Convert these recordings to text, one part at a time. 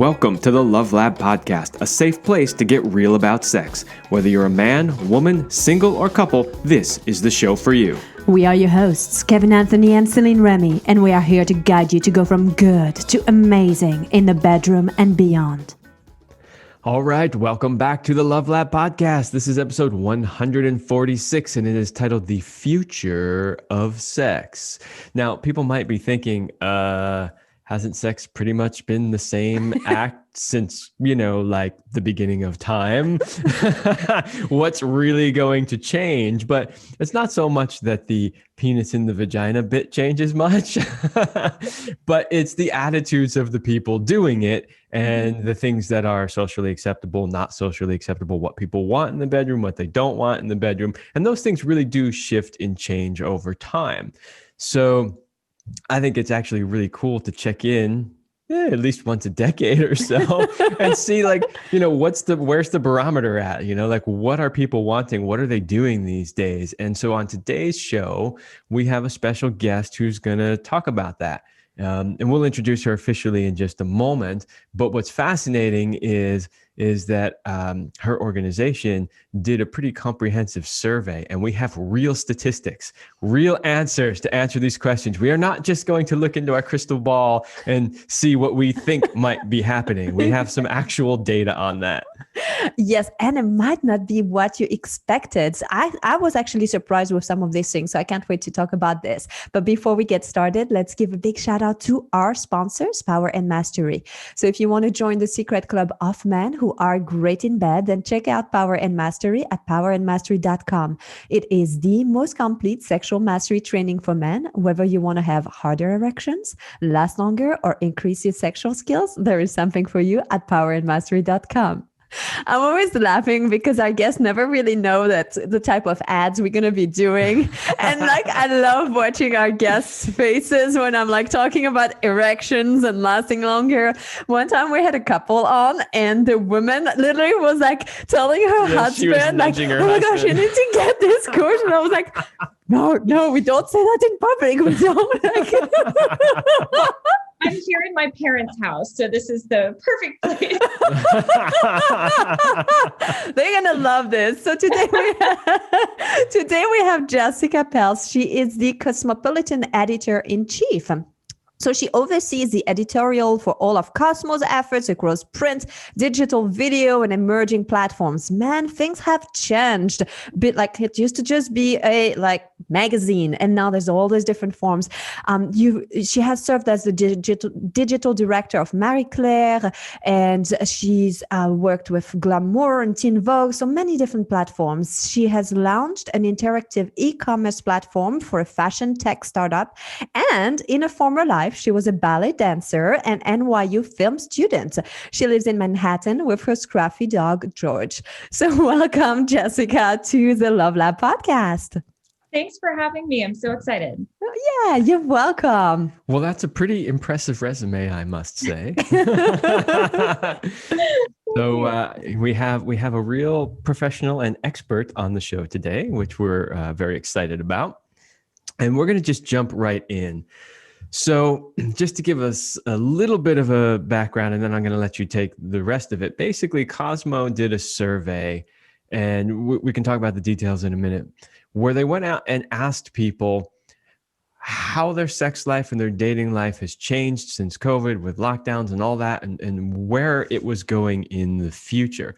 Welcome to the Love Lab Podcast, a safe place to get real about sex. Whether you're a man, woman, single, or couple, this is the show for you. We are your hosts, Kevin Anthony and Céline Remy, and we are here to guide you to go from good to amazing in the bedroom and beyond. All right, welcome back to the Love Lab Podcast. This is episode 146, and it is titled The Future of Sex. Now, people might be thinking, hasn't sex pretty much been the same act since, like the beginning of time? What's really going to change? But it's not so much that the penis in the vagina bit changes much, but it's the attitudes of the people doing it and the things that are socially acceptable, not socially acceptable, what people want in the bedroom, what they don't want in the bedroom. And those things really do shift and change over time. So I think it's actually really cool to check in at least once a decade or so and see where's the barometer at, what are people wanting? What are they doing these days? And so on today's show, we have a special guest who's going to talk about that. And we'll introduce her officially in just a moment. But what's fascinating is that her organization did a pretty comprehensive survey, and we have real statistics, real answers to answer these questions. We are not just going to look into our crystal ball and see what we think might be happening. We have some actual data on that. Yes, and it might not be what you expected. I was actually surprised with some of these things, so I can't wait to talk about this. But before we get started, let's give a big shout out to our sponsors, Power and Mastery. So if you want to join the secret club of men who are great in bed, then check out Power and Mastery at powerandmastery.com. It is the most complete sexual mastery training for men. Whether you want to have harder erections, last longer, or increase your sexual skills, there is something for you at powerandmastery.com. I'm always laughing because our guests never really know that the type of ads we're going to be doing. And I love watching our guests' faces when I'm talking about erections and lasting longer. One time we had a couple on and the woman literally was telling her husband, oh my gosh, you need to get this course. And I was like, no, we don't say that in public. We don't. I'm here in my parents' house, so this is the perfect place. They're going to love this. So today we have Jessica Pels. She is the Cosmopolitan editor-in-chief. So she oversees the editorial for all of Cosmo's efforts across print, digital video, and emerging platforms. Man, things have changed. A bit it used to just be a magazine, and now there's all these different forms. She has served as the digital director of Marie Claire, and she's worked with Glamour and Teen Vogue, so many different platforms. She has launched an interactive e-commerce platform for a fashion tech startup, and in a former life, she was a ballet dancer and NYU film student. She lives in Manhattan with her scruffy dog, George. So welcome, Jessica, to the Love Lab podcast. Thanks for having me. I'm so excited. Oh, yeah, you're welcome. Well, that's a pretty impressive resume, I must say. So we have a real professional and expert on the show today, which we're very excited about. And we're going to just jump right in. So just to give us a little bit of a background, and then I'm going to let you take the rest of it. Basically, Cosmo did a survey, and we can talk about the details in a minute, where they went out and asked people how their sex life and their dating life has changed since COVID with lockdowns and all that, and where it was going in the future.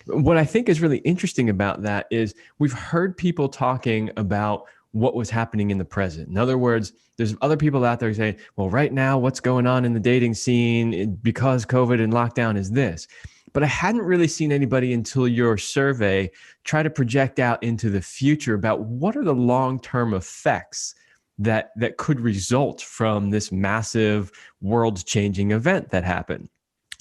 What I think is really interesting about that is we've heard people talking about what was happening in the present. In other words, there's other people out there saying, well, right now, what's going on in the dating scene because COVID and lockdown is this. But I hadn't really seen anybody until your survey try to project out into the future about what are the long-term effects that could result from this massive world-changing event that happened.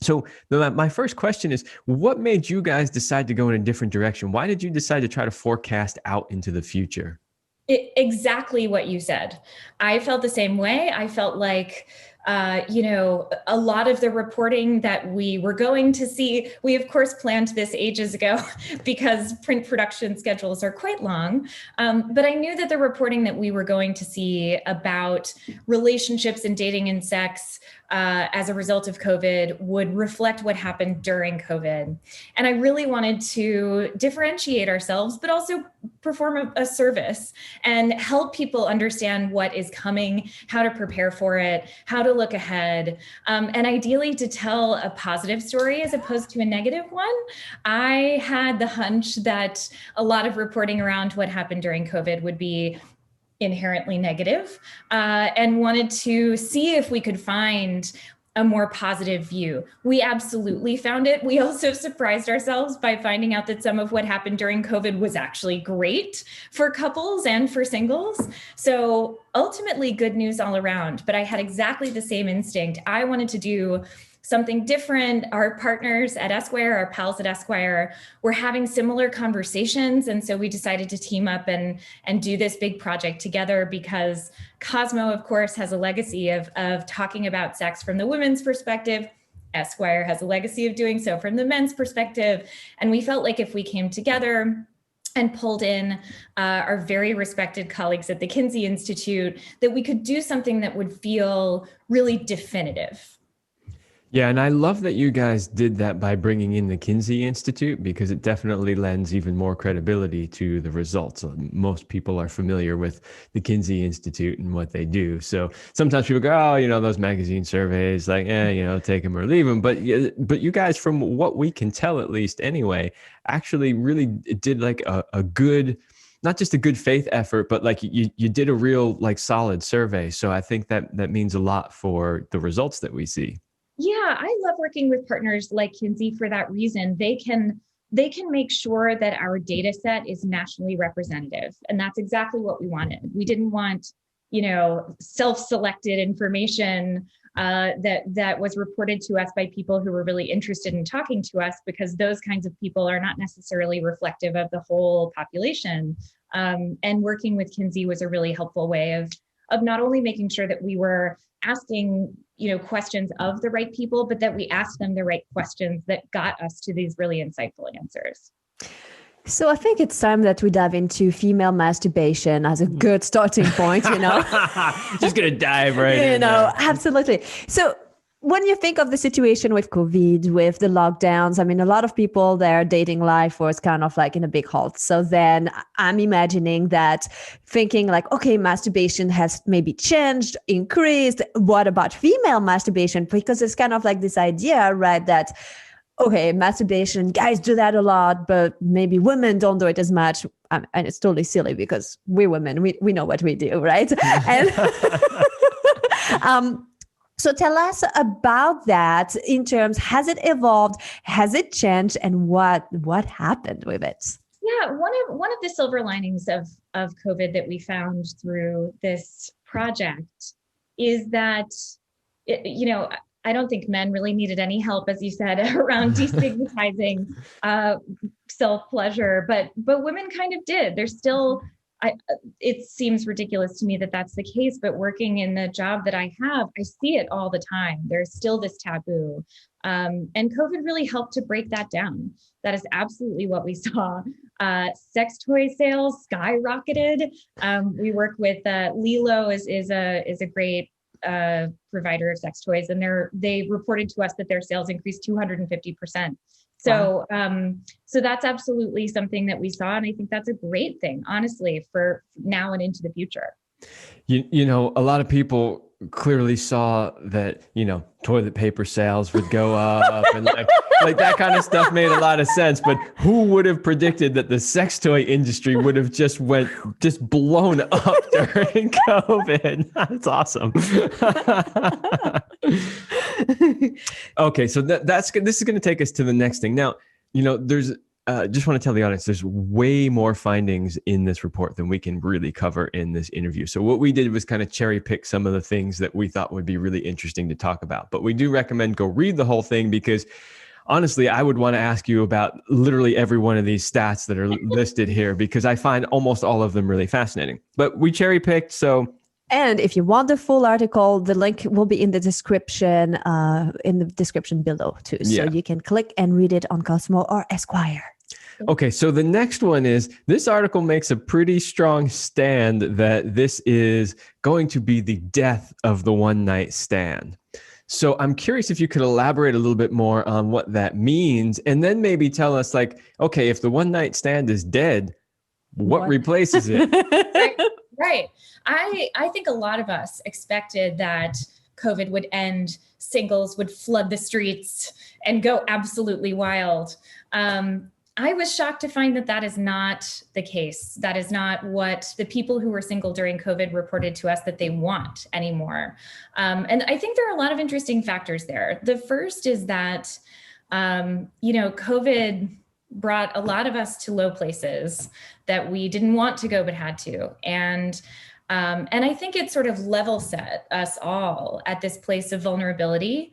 So my first question is, what made you guys decide to go in a different direction? Why did you decide to try to forecast out into the future? Exactly what you said. I felt the same way. I felt like, a lot of the reporting that we were going to see, we of course planned this ages ago because print production schedules are quite long. But I knew that the reporting that we were going to see about relationships and dating and sex as a result of COVID would reflect what happened during COVID. And I really wanted to differentiate ourselves, but also perform a service and help people understand what is coming, how to prepare for it, how to look ahead, and ideally to tell a positive story as opposed to a negative one. I had the hunch that a lot of reporting around what happened during COVID would be inherently negative, and wanted to see if we could find a more positive view. We absolutely found it. We also surprised ourselves by finding out that some of what happened during COVID was actually great for couples and for singles. So ultimately good news all around, but I had exactly the same instinct. I wanted to do something different. Our partners at Esquire, our pals at Esquire, were having similar conversations. And so we decided to team up and do this big project together because Cosmo, of course, has a legacy of talking about sex from the women's perspective. Esquire has a legacy of doing so from the men's perspective. And we felt like if we came together and pulled in our very respected colleagues at the Kinsey Institute, that we could do something that would feel really definitive. Yeah, and I love that you guys did that by bringing in the Kinsey Institute because it definitely lends even more credibility to the results. Most people are familiar with the Kinsey Institute and what they do. So sometimes people go, oh, those magazine surveys, like, take them or leave them. But you guys, from what we can tell, at least anyway, actually really did like a good, not just a good faith effort, but like you did a real like solid survey. So I think that means a lot for the results that we see. Yeah, I love working with partners like Kinsey for that reason. They can make sure that our data set is nationally representative. And that's exactly what we wanted. We didn't want, self-selected information that was reported to us by people who were really interested in talking to us, because those kinds of people are not necessarily reflective of the whole population. And working with Kinsey was a really helpful way of not only making sure that we were asking questions of the right people, but that we asked them the right questions that got us to these really insightful answers. So I think it's time that we dive into female masturbation as a good starting point, Just going to dive right in. Absolutely. So when you think of the situation with COVID, with the lockdowns, I mean, a lot of people, their dating life was kind of like in a big halt. So then I'm imagining that thinking like, okay, masturbation has maybe changed, increased. What about female masturbation? Because it's kind of like this idea, right, that, okay, masturbation, guys do that a lot, but maybe women don't do it as much. And it's totally silly because we're women, we know what we do, right? And so tell us about that in terms, has it evolved? Has it changed? And what happened with it? Yeah, one of the silver linings of COVID that we found through this project is that, I don't think men really needed any help, as you said, around destigmatizing self-pleasure, but women kind of did. There's still, it seems ridiculous to me that that's the case, but working in the job that I have, I see it all the time. There's still this taboo. And COVID really helped to break that down. That is absolutely what we saw. Sex toy sales skyrocketed. We work with Lilo is a great provider of sex toys, and they reported to us that their sales increased 250%. So, so that's absolutely something that we saw. And I think that's a great thing, honestly, for now and into the future. A lot of people clearly saw that, toilet paper sales would go up and like that kind of stuff made a lot of sense. But who would have predicted that the sex toy industry would have just blown up during COVID? That's awesome. Okay, so this is going to take us to the next thing. Now, there's just want to tell the audience there's way more findings in this report than we can really cover in this interview. So what we did was kind of cherry pick some of the things that we thought would be really interesting to talk about. But we do recommend go read the whole thing because honestly, I would want to ask you about literally every one of these stats that are listed here because I find almost all of them really fascinating. But we cherry picked, so... And if you want the full article, the link will be in the description below too. So you can click and read it on Cosmo or Esquire. Okay, so the next one is, this article makes a pretty strong stand that this is going to be the death of the one-night stand. So I'm curious if you could elaborate a little bit more on what that means, and then maybe tell us, like, okay, if the one night stand is dead, what replaces it? Right. Right. I think a lot of us expected that COVID would end, singles would flood the streets and go absolutely wild. I was shocked to find that that is not the case. That is not what the people who were single during COVID reported to us that they want anymore. And I think there are a lot of interesting factors there. The first is that, COVID brought a lot of us to low places that we didn't want to go but had to. And I think it sort of level set us all at this place of vulnerability,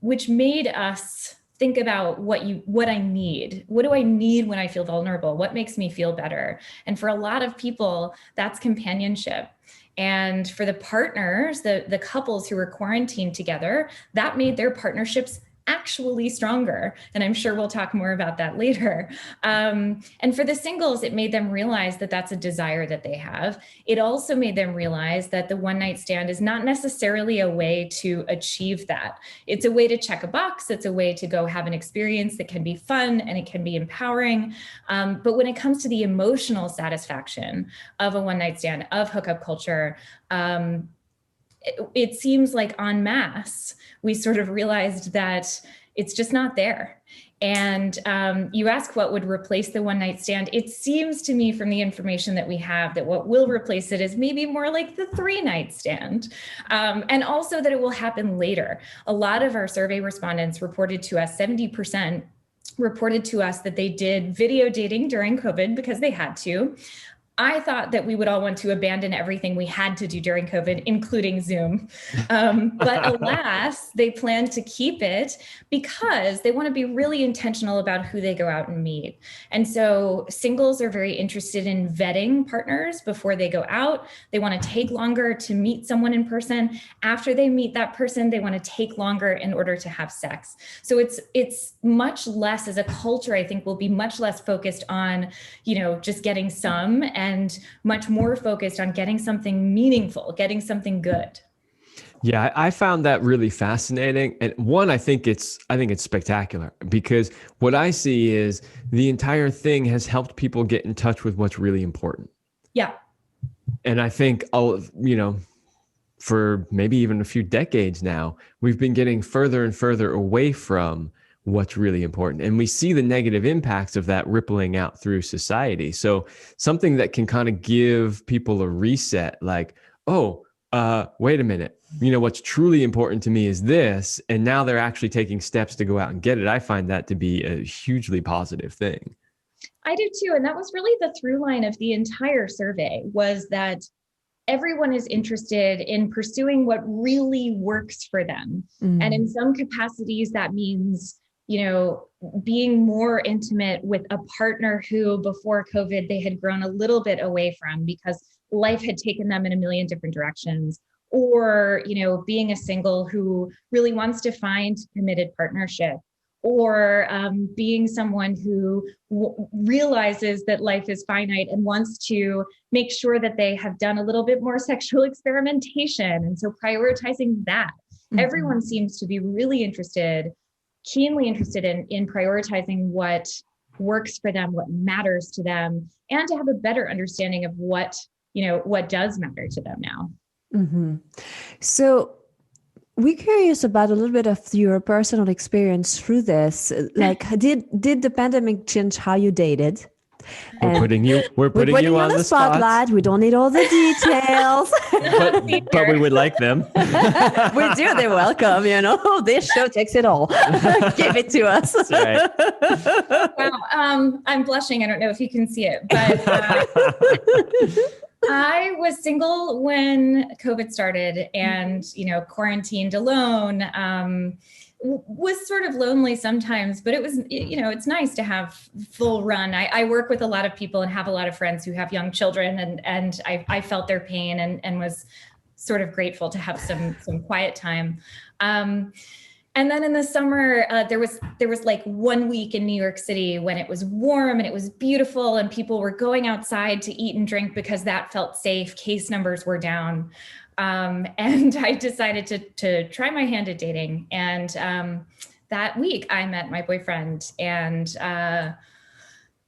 which made us think about what I need. What do I need when I feel vulnerable? What makes me feel better? And for a lot of people, that's companionship. And for the partners, the couples who were quarantined together, that made their partnerships actually stronger. And I'm sure we'll talk more about that later. And for the singles, it made them realize that that's a desire that they have. It also made them realize that the one night stand is not necessarily a way to achieve that. It's a way to check a box. It's a way to go have an experience that can be fun and it can be empowering. But when it comes to the emotional satisfaction of a one night stand, of hookup culture, it seems like en masse, we sort of realized that it's just not there. And you ask what would replace the one night stand. It seems to me from the information that we have that what will replace it is maybe more like the 3-night stand. And also that it will happen later. A lot of our survey respondents reported to us, 70% reported to us that they did video dating during COVID because they had to. I thought that we would all want to abandon everything we had to do during COVID, including Zoom. But alas, they plan to keep it because they want to be really intentional about who they go out and meet. And so singles are very interested in vetting partners before they go out. They want to take longer to meet someone in person. After they meet that person, they want to take longer in order to have sex. So it's much less, as a culture, I think we'll be much less focused on, just getting some, and much more focused on getting something meaningful, getting something good. Yeah, I found that really fascinating. And one, I think it's spectacular because what I see is the entire thing has helped people get in touch with what's really important. Yeah. And I think, for maybe even a few decades now, we've been getting further and further away from what's really important. And we see the negative impacts of that rippling out through society. So something that can kind of give people a reset, like, wait a minute, what's truly important to me is this. And now they're actually taking steps to go out and get it. I find that to be a hugely positive thing. I do too. And that was really the through line of the entire survey, was that everyone is interested in pursuing what really works for them. Mm. And in some capacities, that means being more intimate with a partner who before COVID, they had grown a little bit away from because life had taken them in a million different directions, or, being a single who really wants to find committed partnership, or being someone who realizes that life is finite and wants to make sure that they have done a little bit more sexual experimentation. And so prioritizing that, mm-hmm. Everyone seems to be really keenly interested in prioritizing what works for them, what matters to them, and to have a better understanding of what does matter to them now. Mm-hmm. So we're curious about a little bit of your personal experience through this. Like, did the pandemic change how you dated? We're putting you on the spotlight. We don't need all the details. but we would like them. We do. They're welcome. This show takes it all. Give it to us. That's right. Wow. I'm blushing. I don't know if you can see it, but I was single when COVID started and, quarantined alone. Was sort of lonely sometimes, but it was, it's nice to have full run. I work with a lot of people and have a lot of friends who have young children, and I felt their pain and was sort of grateful to have some quiet time. And then in the summer, there was like 1 week in New York City when it was warm and it was beautiful and people were going outside to eat and drink because that felt safe. Case numbers were down. And I decided to try my hand at dating. And that week I met my boyfriend, and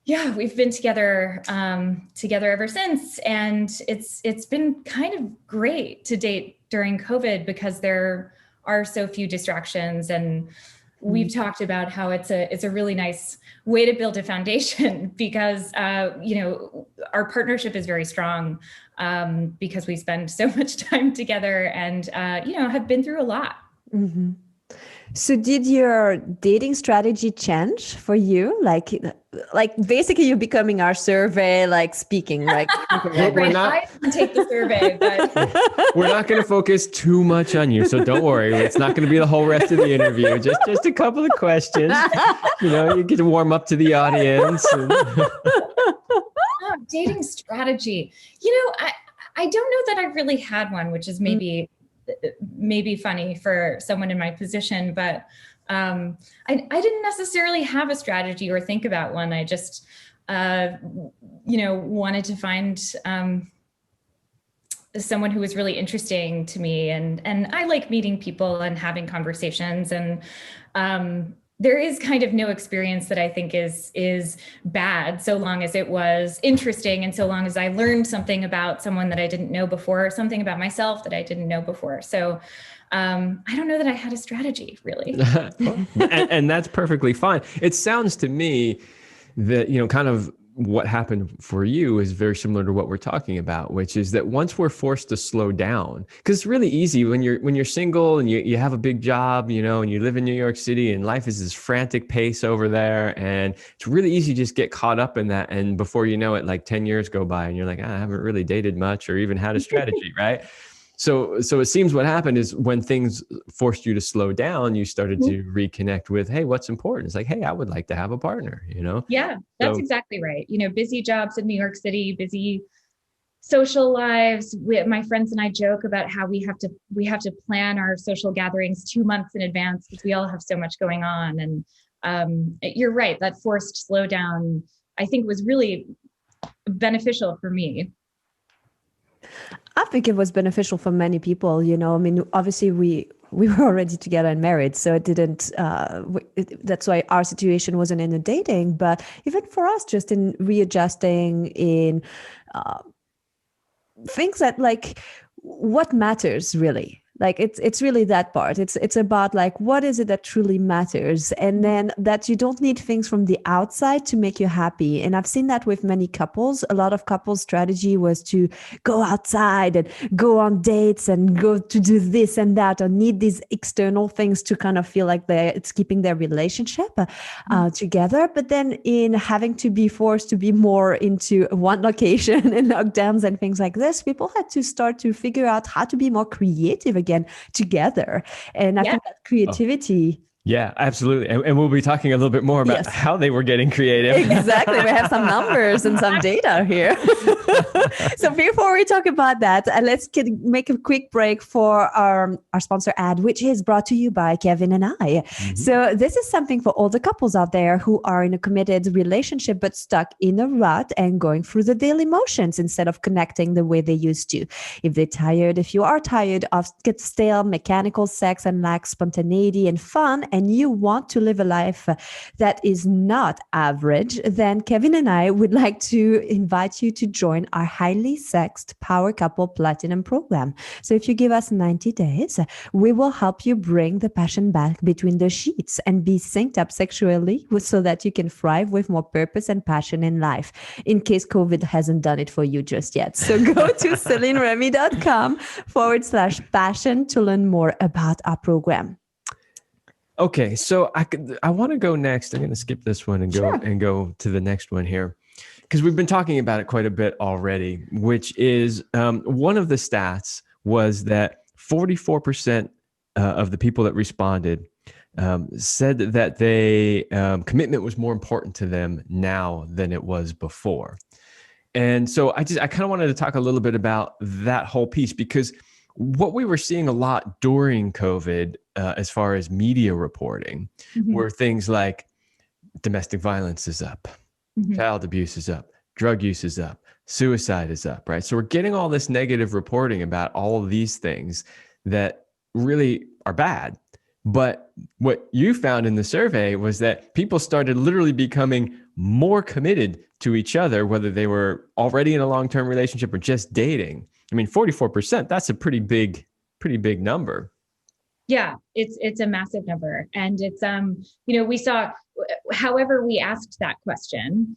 yeah, we've been together ever since. And it's been kind of great to date during COVID because there are so few distractions. And we've talked about how it's a really nice way to build a foundation because, our partnership is very strong because we spend so much time together and, have been through a lot. Mm-hmm. So did your dating strategy change for you? Like basically you're becoming our survey, like speaking, right? Right. I didn't take the survey, but we're not going to focus too much on you. So don't worry. It's not going to be the whole rest of the interview. Just a couple of questions. You get to warm up to the audience. Dating strategy. I don't know that I really had one, which is maybe funny for someone in my position, but I didn't necessarily have a strategy or think about one. I just, wanted to find someone who was really interesting to me. And I like meeting people and having conversations. And there is kind of no experience that I think is bad, so long as it was interesting and so long as I learned something about someone that I didn't know before, or something about myself that I didn't know before. So I don't know that I had a strategy, really. and that's perfectly fine. It sounds to me that, kind of what happened for you is very similar to what we're talking about, which is that once we're forced to slow down, because it's really easy when you're single and you have a big job, and you live in New York City and life is this frantic pace over there. And it's really easy to just get caught up in that. And before you know it, like 10 years go by and you're like, I haven't really dated much or even had a strategy, right? So it seems what happened is when things forced you to slow down, you started to reconnect with, hey, what's important? It's like, hey, I would like to have a partner, Yeah, that's exactly right. Busy jobs in New York City, busy social lives. My friends and I joke about how we have to plan our social gatherings 2 months in advance because we all have so much going on. And you're right, that forced slowdown, I think, was really beneficial for me. I think it was beneficial for many people. Obviously we were already together and married, so it didn't. That's why our situation wasn't in the dating. But even for us, just in readjusting in things that like what matters really. Like it's really that part. It's about like, what is it that truly matters? And then that you don't need things from the outside to make you happy. And I've seen that with many couples. A lot of couples' strategy was to go outside and go on dates and go to do this and that, or need these external things to kind of feel like it's keeping their relationship together. But then in having to be forced to be more into one location and lockdowns and things like this, people had to start to figure out how to be more creative again together. And I think that creativity. Yeah, absolutely. And we'll be talking a little bit more about how they were getting creative. Exactly. We have some numbers and some data here. So before we talk about that, let's make a quick break for our sponsor ad, which is brought to you by Kevin and I. Mm-hmm. So this is something for all the couples out there who are in a committed relationship, but stuck in a rut and going through the daily motions instead of connecting the way they used to. If you are tired of stale mechanical sex and lack spontaneity and fun, and you want to live a life that is not average, then Kevin and I would like to invite you to join our highly sexed Power Couple Platinum program. So if you give us 90 days, we will help you bring the passion back between the sheets and be synced up sexually so that you can thrive with more purpose and passion in life, in case COVID hasn't done it for you just yet. So go to CelineRemy.com/passion to learn more about our program. Okay, so I want to go next. I'm going to skip this one and go to the next one here, because we've been talking about it quite a bit already, which is one of the stats was that 44% of the people that responded said that commitment was more important to them now than it was before. And so I kind of wanted to talk a little bit about that whole piece, because what we were seeing a lot during COVID, as far as media reporting, were things like domestic violence is up, child abuse is up, drug use is up, suicide is up, right? So we're getting all this negative reporting about all of these things that really are bad. But what you found in the survey was that people started literally becoming more committed to each other, whether they were already in a long-term relationship or just dating. I mean, 44%, that's a pretty big number. Yeah, it's a massive number. And it's, we saw, however we asked that question,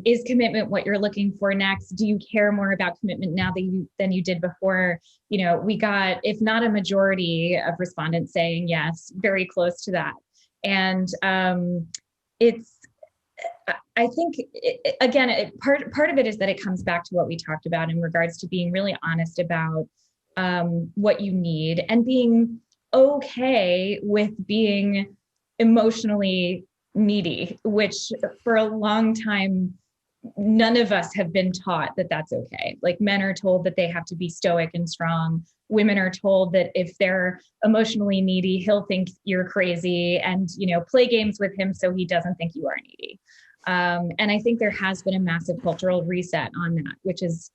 is commitment what you're looking for next? Do you care more about commitment now than you did before? We got, if not a majority of respondents saying yes, very close to that. And I think, part of it is that it comes back to what we talked about in regards to being really honest about what you need and being okay with being emotionally needy, which for a long time, none of us have been taught that that's okay. Like, men are told that they have to be stoic and strong. Women are told that if they're emotionally needy, he'll think you're crazy and, play games with him so he doesn't think you are needy. And I think there has been a massive cultural reset on that, which is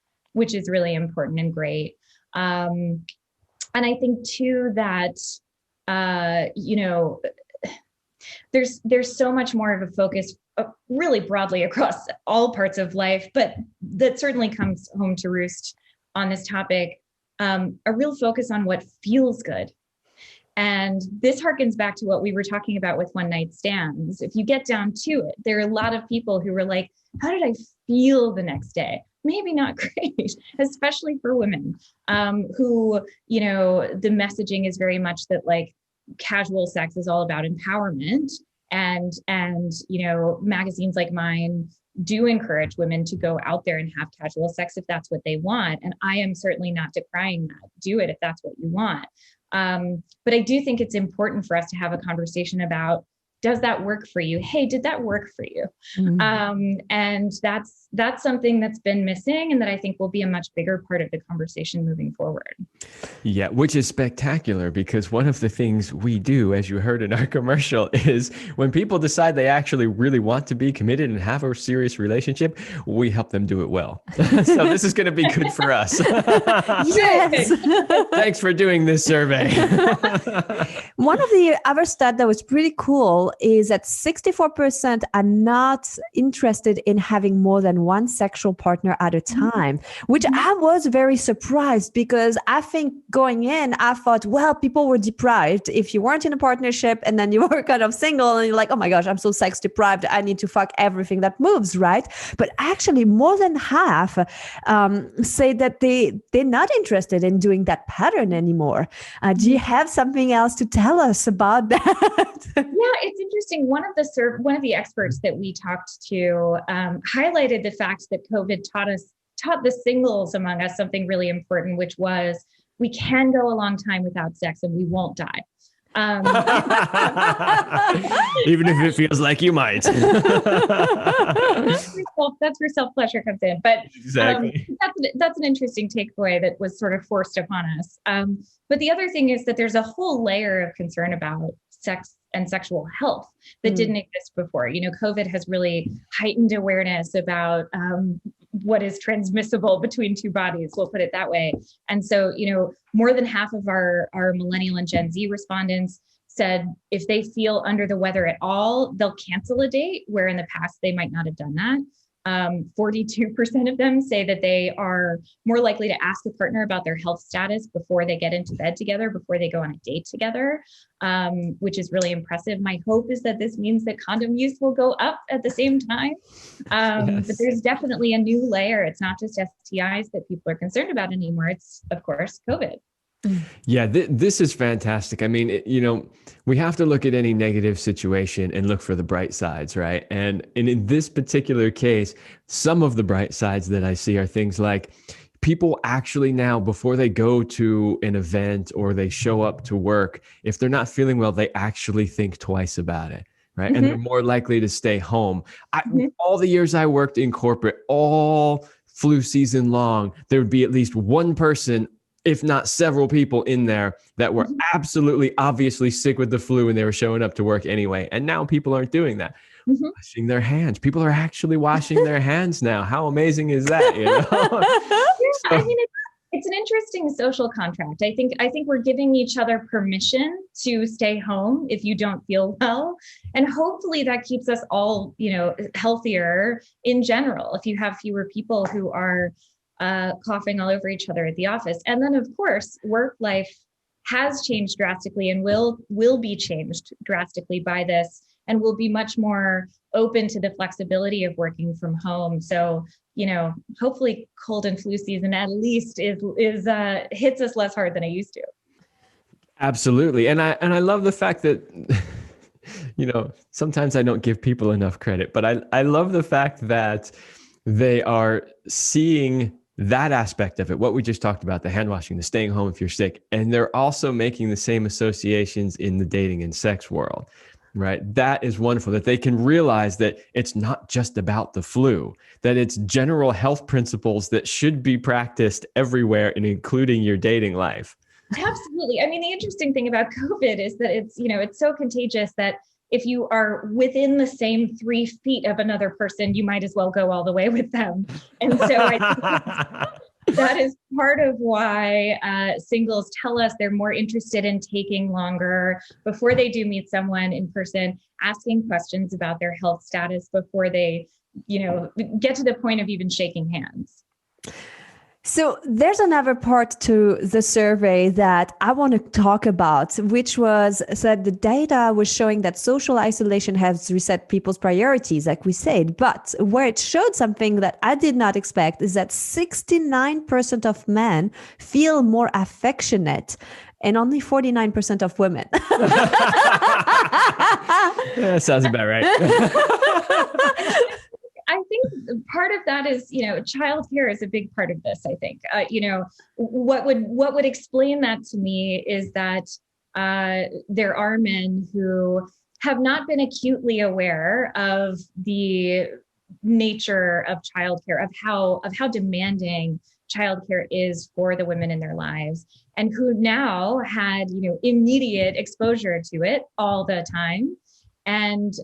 really important and great. And I think too that, there's so much more of a focus really broadly across all parts of life, but that certainly comes home to roost on this topic, a real focus on what feels good. And this harkens back to what we were talking about with one night stands. If you get down to it, there are a lot of people who were like, how did I feel the next day? Maybe not great, especially for women who, the messaging is very much that like casual sex is all about empowerment. And magazines like mine do encourage women to go out there and have casual sex if that's what they want. And I am certainly not decrying that. Do it if that's what you want. But I do think it's important for us to have a conversation about, does that work for you? Hey, did that work for you? Mm-hmm. And that's something that's been missing and that I think will be a much bigger part of the conversation moving forward. Yeah, which is spectacular because one of the things we do, as you heard in our commercial, is when people decide they actually really want to be committed and have a serious relationship, we help them do it well. So this is going to be good for us. Yes. Thanks for doing this survey. One of the other stats that was pretty cool is that 64% are not interested in having more than one sexual partner at a time, which I was very surprised because I think going in, I thought, well, people were deprived. If you weren't in a partnership and then you were kind of single and you're like, oh my gosh, I'm so sex deprived. I need to fuck everything that moves, right? But actually more than half say that they're not interested in doing that pattern anymore. Do you have something else to tell us about that? Yeah, it's interesting. One of the experts that we talked to highlighted the fact that COVID taught the singles among us something really important, which was we can go a long time without sex and we won't die. Even if it feels like you might. That's where self-pleasure comes in. But exactly. That's an interesting takeaway that was sort of forced upon us. But the other thing is that there's a whole layer of concern about sex and sexual health that didn't exist before. COVID has really heightened awareness about what is transmissible between two bodies, we'll put it that way. And so, more than half of our millennial and Gen Z respondents said if they feel under the weather at all, they'll cancel a date, where in the past they might not have done that. 42% of them say that they are more likely to ask a partner about their health status before they get into bed together, before they go on a date together, which is really impressive. My hope is that this means that condom use will go up at the same time. Yes. But there's definitely a new layer. It's not just STIs that people are concerned about anymore. It's, of course, COVID. Yeah, this is fantastic. I mean, we have to look at any negative situation and look for the bright sides, right? And in this particular case, some of the bright sides that I see are things like people actually now, before they go to an event or they show up to work, if they're not feeling well, they actually think twice about it. Right. Mm-hmm. And they're more likely to stay home. All the years I worked in corporate, all flu season long, there would be at least one person, if not several people in there that were absolutely obviously sick with the flu and they were showing up to work anyway. And now people aren't doing that. washing their hands. People are actually washing their hands now. How amazing is that? Yeah, I mean, it's an interesting social contract. I think we're giving each other permission to stay home if you don't feel well, and hopefully that keeps us all, healthier in general. If you have fewer people who are coughing all over each other at the office, and then of course, work life has changed drastically and will be changed drastically by this, and will be much more open to the flexibility of working from home. So, hopefully cold and flu season at least is hits us less hard than it used to. Absolutely. And I love the fact that, sometimes I don't give people enough credit, but I love the fact that they are seeing that aspect of it, what we just talked about, the hand washing, the staying home if you're sick, and they're also making the same associations in the dating and sex world, right? That is wonderful, that they can realize that it's not just about the flu, that it's general health principles that should be practiced everywhere and including your dating life. Absolutely. I mean, the interesting thing about COVID is that it's so contagious that if you are within the same 3 feet of another person, you might as well go all the way with them. And so I think that is part of why singles tell us they're more interested in taking longer before they do meet someone in person, asking questions about their health status before they, get to the point of even shaking hands. So there's another part to the survey that I want to talk about, which was that the data was showing that social isolation has reset people's priorities, like we said. But where it showed something that I did not expect is that 69% of men feel more affectionate and only 49% of women. Yeah, sounds about right. I think part of that is, childcare is a big part of this. I think, what would explain that to me is that there are men who have not been acutely aware of the nature of childcare, of how demanding childcare is for the women in their lives, and who now had, immediate exposure to it all the time. And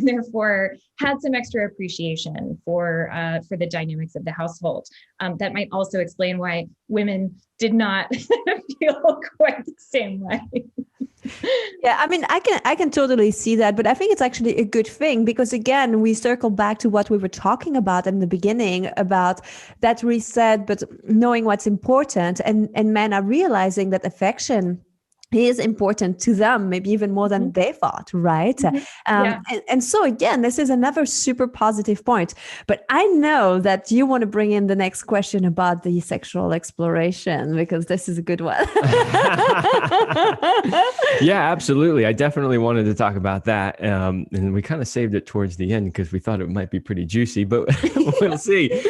therefore had some extra appreciation for the dynamics of the household. That might also explain why women did not feel quite the same way. Yeah, I mean, I can totally see that, but I think it's actually a good thing because again, we circle back to what we were talking about in the beginning about that reset, but knowing what's important, and men are realizing that affection is important to them, maybe even more than they thought, right? Yeah. And so again, this is another super positive point. But I know that you want to bring in the next question about the sexual exploration, because this is a good one. Yeah, absolutely. I definitely wanted to talk about that. And we kind of saved it towards the end because we thought it might be pretty juicy, but we'll see.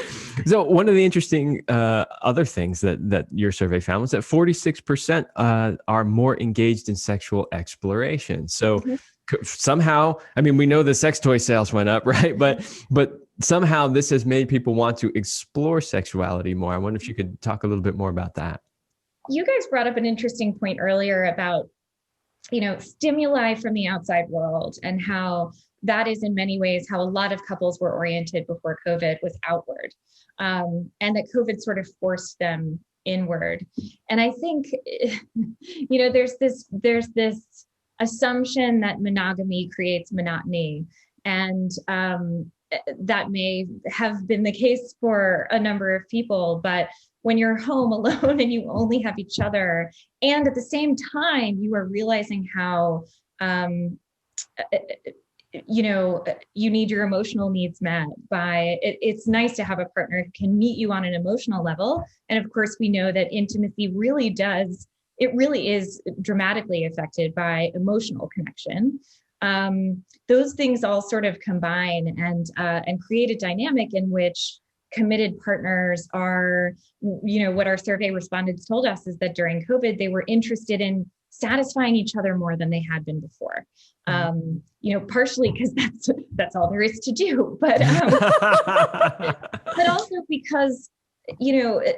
So one of the interesting other things that your survey found was that 46% are more engaged in sexual exploration. So somehow, I mean, we know the sex toy sales went up, right? But somehow this has made people want to explore sexuality more. I wonder if you could talk a little bit more about that. You guys brought up an interesting point earlier about, stimuli from the outside world, and how that is in many ways how a lot of couples were oriented before COVID, was outward, and that COVID sort of forced them inward. And I think, there's this assumption that monogamy creates monotony, and that may have been the case for a number of people, but when you're home alone and you only have each other, and at the same time you are realizing how you need your emotional needs met by it's nice to have a partner who can meet you on an emotional level. And of course, we know that intimacy really is dramatically affected by emotional connection. Those things all sort of combine and create a dynamic in which committed partners are, what our survey respondents told us is that during COVID, they were interested in satisfying each other more than they had been before. Partially because that's all there is to do, but also because,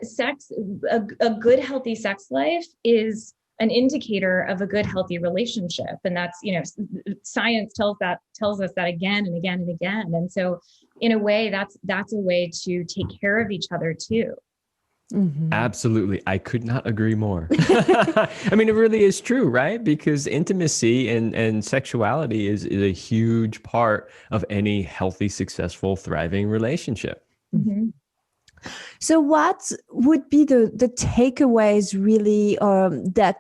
sex, a good, healthy sex life is an indicator of a good, healthy relationship. And that's, science tells us that again and again and again. And so in a way, that's a way to take care of each other too. Mm-hmm. Absolutely. I could not agree more. I mean, it really is true, right? Because intimacy and sexuality is a huge part of any healthy, successful, thriving relationship. Mm-hmm. So what would be the takeaways really that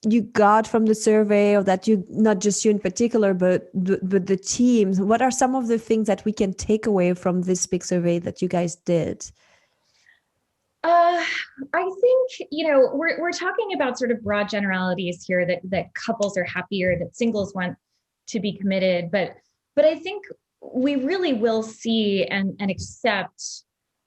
you got from the survey, or that you, not just you in particular, but the teams? What are some of the things that we can take away from this big survey that you guys did? I think, we're talking about sort of broad generalities here that couples are happier, that singles want to be committed. But I think we really will see and accept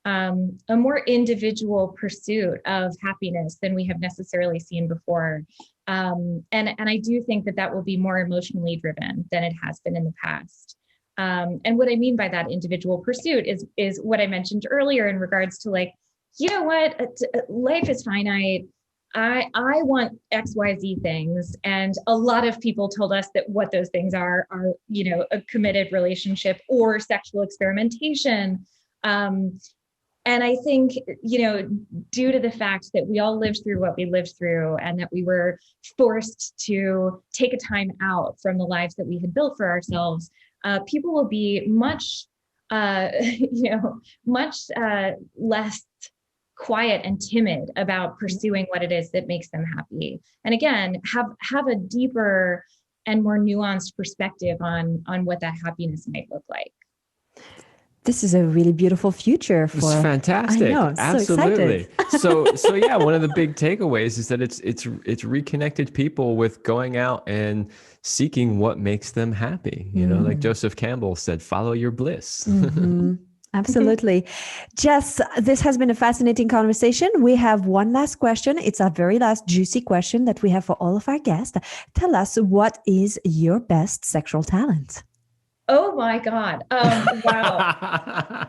a more individual pursuit of happiness than we have necessarily seen before. And I do think that will be more emotionally driven than it has been in the past. And what I mean by that individual pursuit is what I mentioned earlier in regards to, like, you know what, life is finite. I want XYZ things. And a lot of people told us that what those things are, a committed relationship or sexual experimentation. And I think, due to the fact that we all lived through what we lived through, and that we were forced to take a time out from the lives that we had built for ourselves, people will be much less quiet and timid about pursuing what it is that makes them happy. And again, have a deeper and more nuanced perspective on what that happiness might look like. This is a really beautiful future for. It's fantastic. I know, absolutely. So yeah, one of the big takeaways is that it's reconnected people with going out and seeking what makes them happy. Like Joseph Campbell said, follow your bliss. Mm-hmm. Absolutely. Jess, this has been a fascinating conversation. We have one last question. It's our very last juicy question that we have for all of our guests. Tell us, what is your best sexual talent? Oh my God. Wow.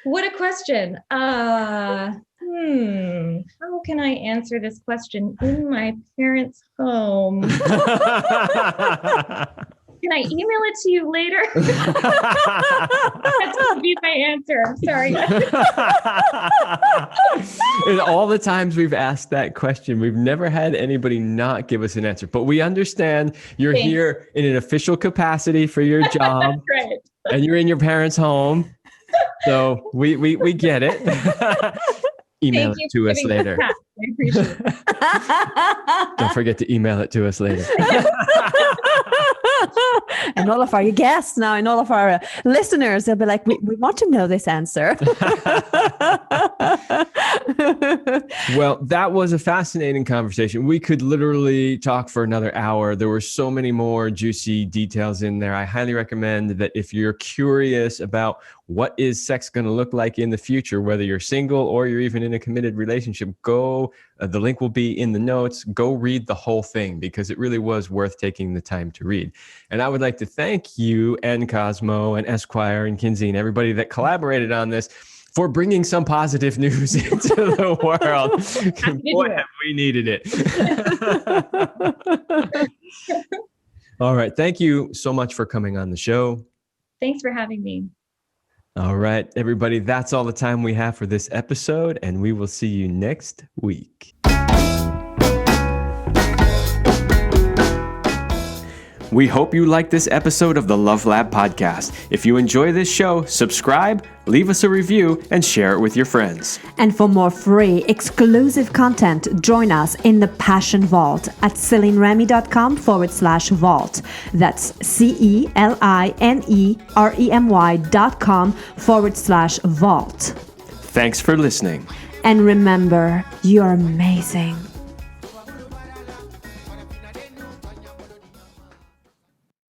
What a question. How can I answer this question in my parents' home? Can I email it to you later? That's going to be my answer. I'm sorry. And all the times we've asked that question, we've never had anybody not give us an answer. But we understand you're Thanks. Here in an official capacity for your job. That's right. And you're in your parents' home. So we get it. Email it to us later. I appreciate it. Don't forget to email it to us later. And all of our guests now and all of our listeners, they'll be like, we want to know this answer. Well, that was a fascinating conversation. We could literally talk for another hour. There were so many more juicy details in there. I highly recommend that if you're curious about what is sex going to look like in the future, whether you're single or you're even in a committed relationship, go. The link will be in the notes. Go read the whole thing, because it really was worth taking the time to read. And I would like to thank you and Cosmo and Esquire and Kinsey and everybody that collaborated on this for bringing some positive news into the world. Boy, have we needed it. All right. Thank you so much for coming on the show. Thanks for having me. All right, everybody, that's all the time we have for this episode, and we will see you next week. We hope you liked this episode of the Love Lab podcast. If you enjoy this show, subscribe, leave us a review, and share it with your friends. And for more free, exclusive content, join us in the Passion Vault at CelineRemy.com/vault. That's CelineRemy.com/vault. Thanks for listening. And remember, you're amazing.